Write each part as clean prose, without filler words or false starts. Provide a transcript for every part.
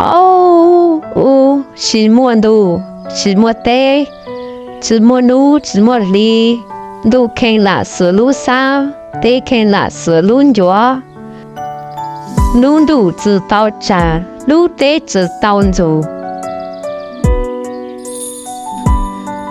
thâu chỉ muốn đủ chỉ muốn tê chỉ muốn nu chỉ muốn li đủ khen là sửa lú sao tê khen là sửa luôn chúa nu đủ chỉ tao trả lú tê chỉ tao dù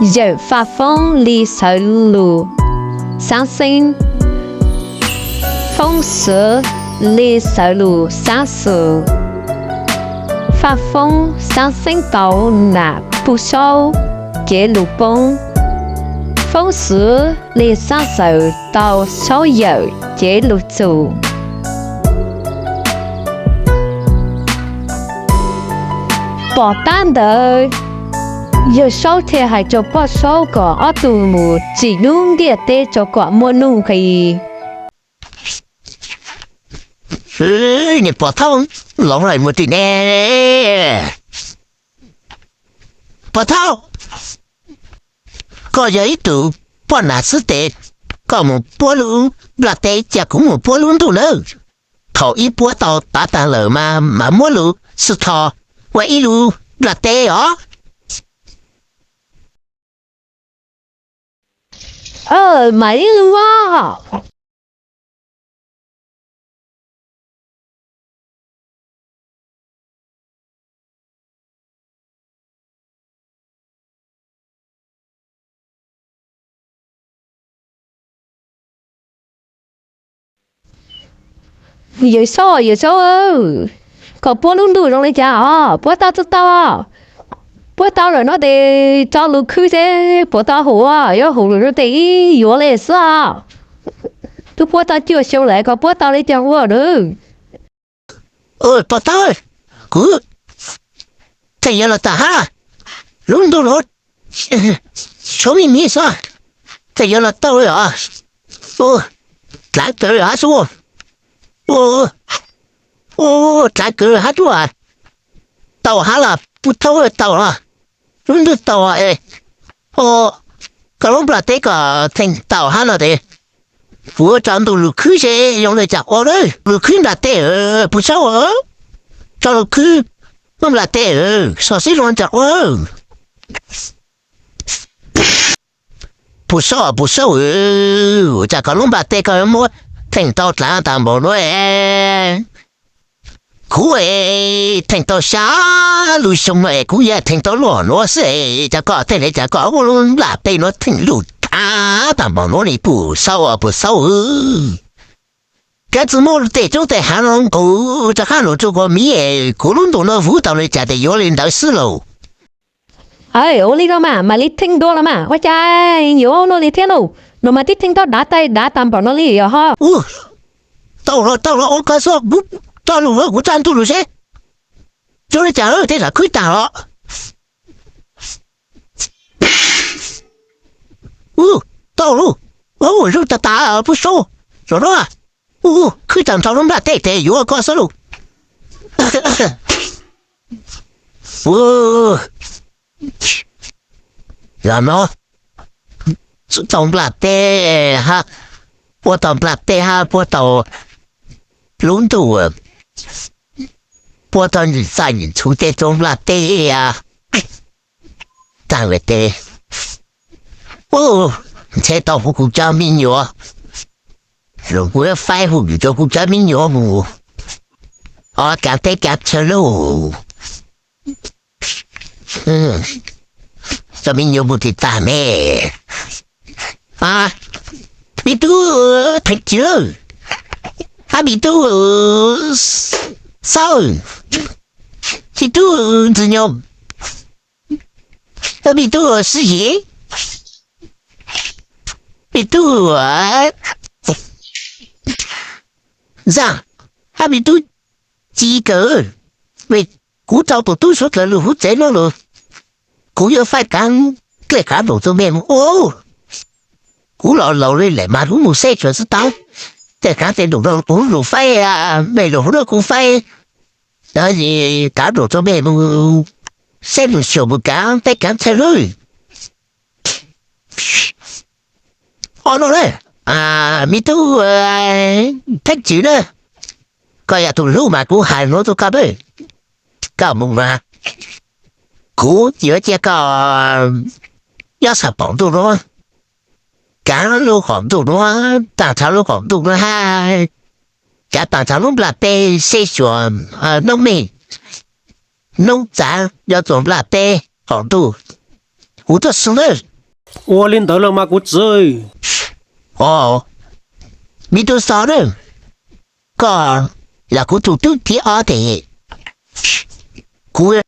giờ phát phong li sửa lú sáng sinh phong sửa li sửa lú sáng sửa phát phong sáng sinh tàu là不收给鲁崩，风时你上手到手有给鲁做，bỏ单的有收贴还就不收个，我都冇只弄的得就个没弄可以。你bỏ thông lỏng lại một tí nè bỏ thông có giấy tụ bỏ nà sư tệ có một bố luôn là tệ chả cũng một bố luôn tụ lơ thọ ít bố tàu ta lờ mà mua lụ sư thọ và ít lụ là tệ ó mấy luôn á giờ sao có bố luôn đủ trong này chả bố tao tức tao bố tao rồi nó để cho lũ khứ thế bố tao hổ yếu hổ rồi nó để yếu lên sao tôi bố tao chưa xấu lại có bố tao lấy tiền mua nữa bỏ tao ơi cứ thấy là ta ha luôn đủ rồi số mình sao thấy là tao rồi à lại tới hả xuống trái cử hát chúa tàu hát là bút thâu tàu à luôn được tàu à cái lúc là thế cả thành tàu hát là thế vừa chọn đồ lục khứ sẽ dùng để chặt ô đấy lục khứ là thế bút sao cho lục khứ không là thế sao xí luôn chặt bút sao chặt cái lúc là thế cả mua thành tàu là tạm bộ nói cú thành tàu xa lùi sông này cú thành tàu lò nó sẽ chả có thế này chả có luôn là đây nó thành lùi tạm bộ nói này bù sao cái gì mà để cho để hà nội cú cho hà nội cho có mỹ cú luôn đồ nó vũ tàu này chả để yếu lên đảo xứ lầu ô đi đâu mà lý thinh đô là mà quá cha yếu nó lý thiên đâu nó mà tích thinh đó đá tạm bảo nó lý à ha tao rồi ông cái số bút tao rồi của trang tu rồi chứ cho nên chả thế là khuyết tao tao rồi rồi ta bút số rồi đó khuyết tao tao nó là tệ yếu có số luôn là nó tổng là tê ha bố tổng là tê ha bố tàu lún tù bố tàu nhìn sai nhìn chú tê tổng là tê à tăng về tê thế tàu phụ cụ cha mình nhỏ rồi bố phải phụ cho cụ cha mình nhỏ mù cảm thấy cảm chờ lâu cho mình nhiều một thì ta mẹ bị tu thật chưa bị tu sao thì tu từ nhom bị tu sự gì bị tu rằng bị tu chỉ cỡ vì cú trao tổ tu suốt là lù hút chế nó rồi cú yêu phải căng cái cả đồ cho mẹ cú lò lên lại mà đúng một xe chuyển sức tao cái cả tiền đồ đâu cú đồ phải mẹ đồ đó cũng phải đó gì cả đồ cho mẹ xe đồ sửa một cả tay cả xe rồi nó đấy mi tu thích chữ đó coi tụi lúc mà cú hài nó tôi cả đấy 搞梦嘛，古有这个要是帮助咯，干路帮助咯，大潮路帮助咯哈，加大潮路啦被谁说农民农场要做啦被帮助，我都是了。我领导了嘛，我追。哦，你都啥了？个là của thủ tướng thì ở thì của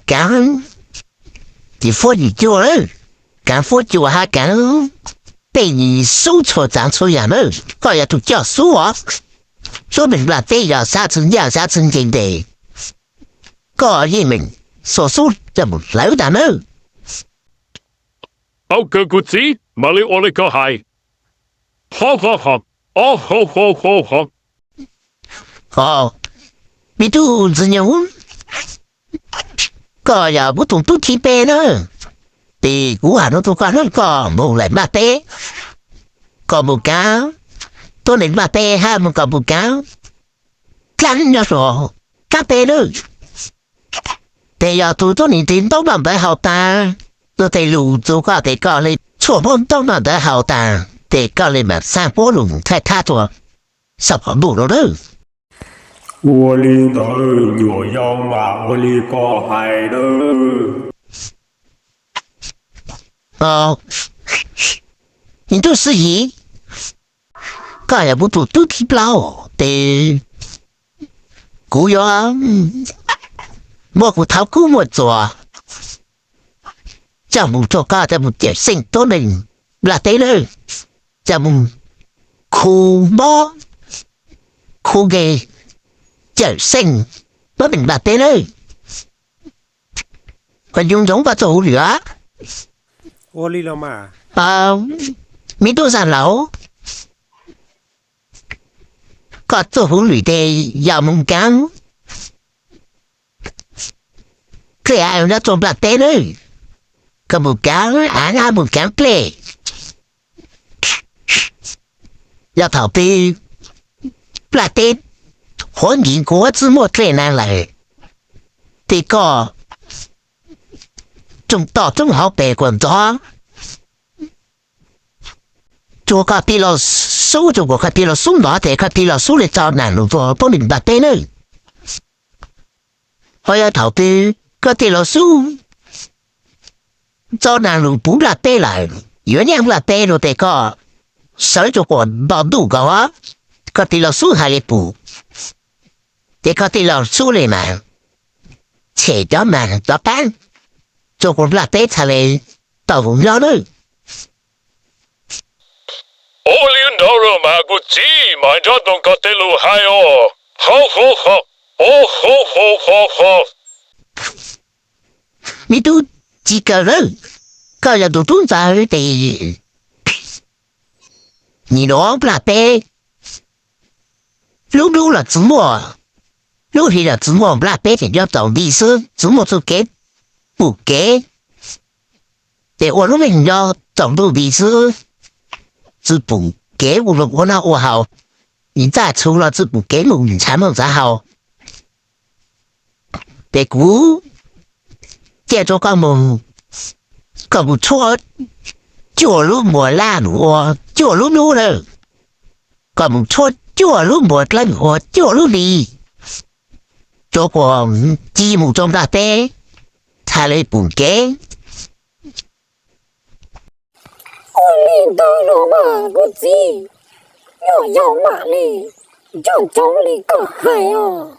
cảng thì phố gì chưa đấy cảng phố chưa ha cảng被你搜错长出来了，个要都叫数啊，说明了这要啥成经的，个人民所说这么老大呢？好嘅故事，咪你我哋個係，好，哦好。哦，你都只有個又不同都提杯呢，地古下都講呢個冇嚟乜杯，個冇搞，都嚟乜杯哈冇個冇搞，跟咗咗加杯呢，地又做咗年點都唔得後彈，都地路做個地個你錯碰都唔得後彈，地個你咪散波路太太咗，十個冇咗呢。我領導我要嘛，我呢個係咯。哦，你都是一，個也不做都提不了的，古有啊，莫不偷古莫做，就冇做個就冇點性都能拉得了，就冇苦麼苦嘅。就sinh nó đừng đặt tên ơi còn dùng giống và tổ nữa Ô lý lo mà mi tôi già lão có tổ hữu lụy đề giàu mong cán cái ai nó trộm đặt tên ơi có một cán ai một cán play要逃避đặt tên hoàn cảnh của字幕最难来，这个正好白滚装，做个比较收着我看比较松拿的，看比较收的找难路做不明白的呢。我要逃避个比较收，找难路不拉白来，原谅不拉白了这个，收着我把路搞啊，个比较收还得补。để có thể làm số này mà chế đó mà đó bán cho con là tết thà này tao cũng nhớ nữa 我領導了嘛個字，買咗棟個地路係哦，好，你都幾個人個人都懂在的你攞不啦唄碌了怎麼lúc thì là chúng mồm là bé thì cho tổng đi sớm chúng một số kế bù kế để ôn lúc mình cho tổng đồ đi sớm chỉ bù kế một lúc ôn nào ôn hào nhìn ra chú là chỉ bù kế một nhìn chán một giá hào để cú接着个梦搞不错就路莫烂我就路路了搞不错就路莫烂我就路里做過字幕中大啤，睇你半鏡。我領導了嘛個字，我要嘛哩，就總理個係哦。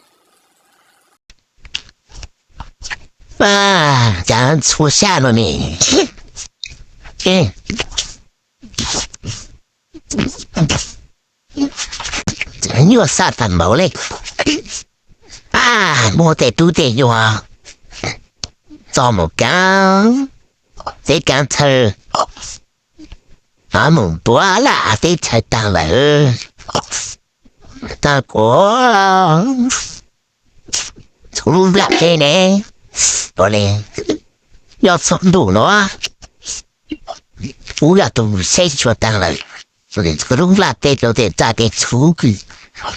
咱出下了呢。你個殺人冇咧。mua tệ tu tệ vô à cho một cái thơ một bữa là cái thơ ta là ta của thủ lạc đây nè rồi nè do sống đủ nó phú là tù xây cho ta là rồi cái đúng là tệ rồi để ta cái thú kỳ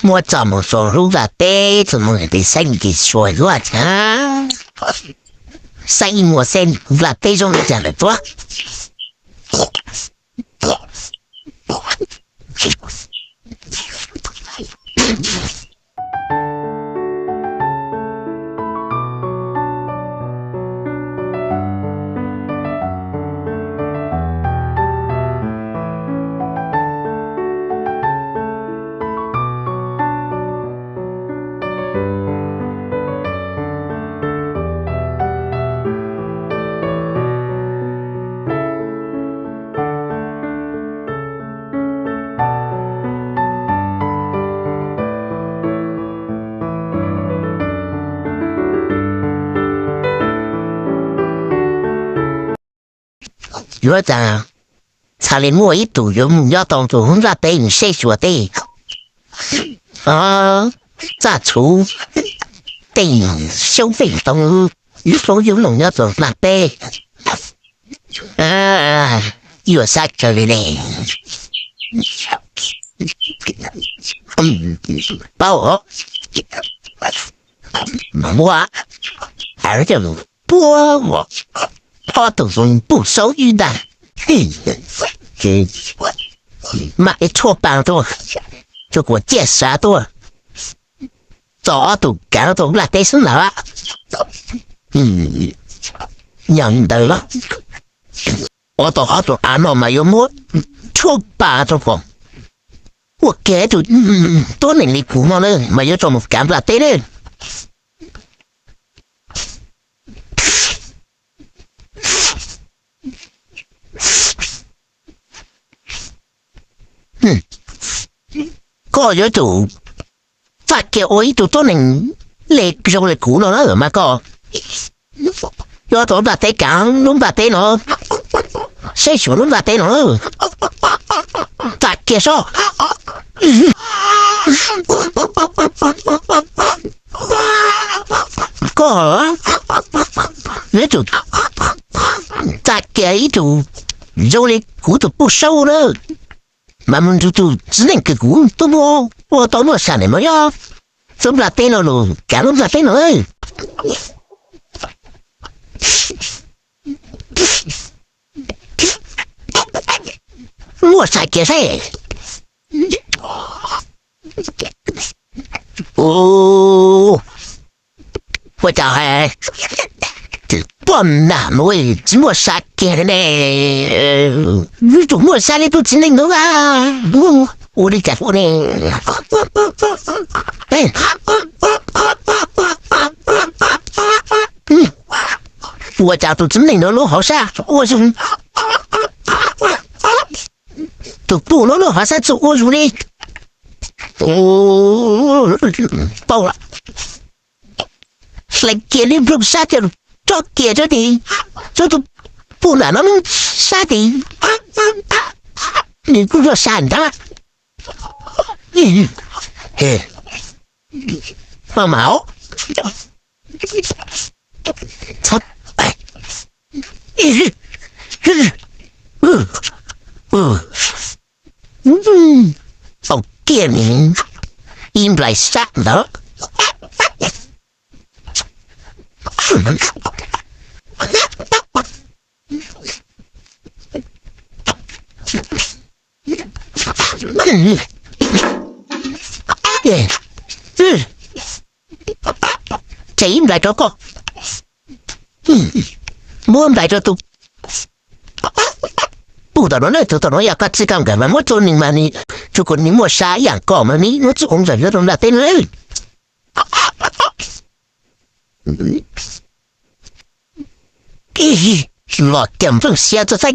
我怎么说路拉爹怎么被生给说了啊？生我生拉爹中讲的多。院长，查理莫一度用要当做红拉爹，你谁说的？啊，炸出电消费动物，与所有农要做拉爹。啊，有啥这里嘞？包我，我，儿子拨我。他都从不收鱼的，这买错半多，就给我借啥多，早都干到那得生了啊，娘的了，我到好多俺老没有摸错半多个，我给就多年的苦嘛了，没有怎么干不了对的。個咗做發嘅我呢度都能叻咗嚟估咯啦，唔係個有到白地講，攏白地咯，細數攏白地咯，發嘅數，個呢度發嘅呢度做嚟估都不收啦。慢慢就只能给股，都我到我山里面呀，怎么电脑咯？干了咋电脑哎？我才给谁？哦，我叫还不难为，怎么杀给的呢？你怎么杀的都只能弄啊？我的家伙呢？哎，我家都只能弄好啥？我是都不弄好啥子？我说的，哦，爆了，来给你不杀掉。这给着你，这都不然能杀的，你不说杀的，嘿，放毛，操，哎，好电你，应来杀的。这应来这个，我来这都不到那就到那要搞这干干嘛？我做你嘛你，就跟你莫啥样搞嘛你，我做工作这种那得了。落点风写着在，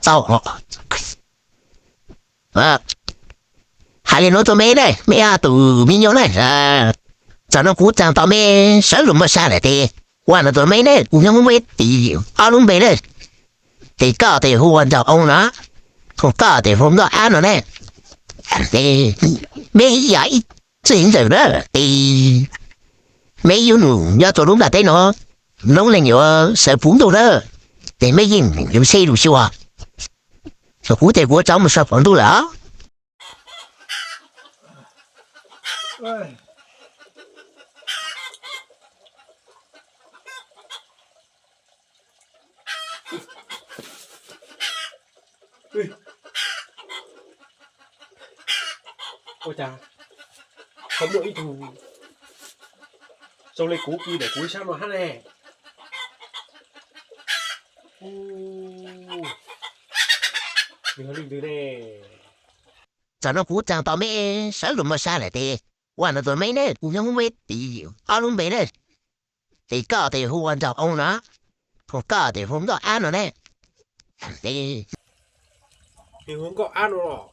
糟了，啊，还连我都没嘞，没啊都没有嘞啊，咱那鼓掌到没收入没下来的，完了都没嘞，我们没地，阿龙没嘞，得搞得好按照欧啦，从搞得from到安了嘞，没呀一。这现在呢，没有路要做龙大队喏，龙人有啊，受碰到了，没人有谁路修啊，说古代国找我们上房度了啊。哎，ôi chà, không được ý thù. Xong lấy cú kia để cúi sao mà hát nè. Đừng có đình từ nè. 咱那古长到没手路么下来的，完了都没呢，古样没地，阿龙没呢，你搞的好玩着欧呢，我搞的红到安了呢，对。 Thì hướng có ăn rồi.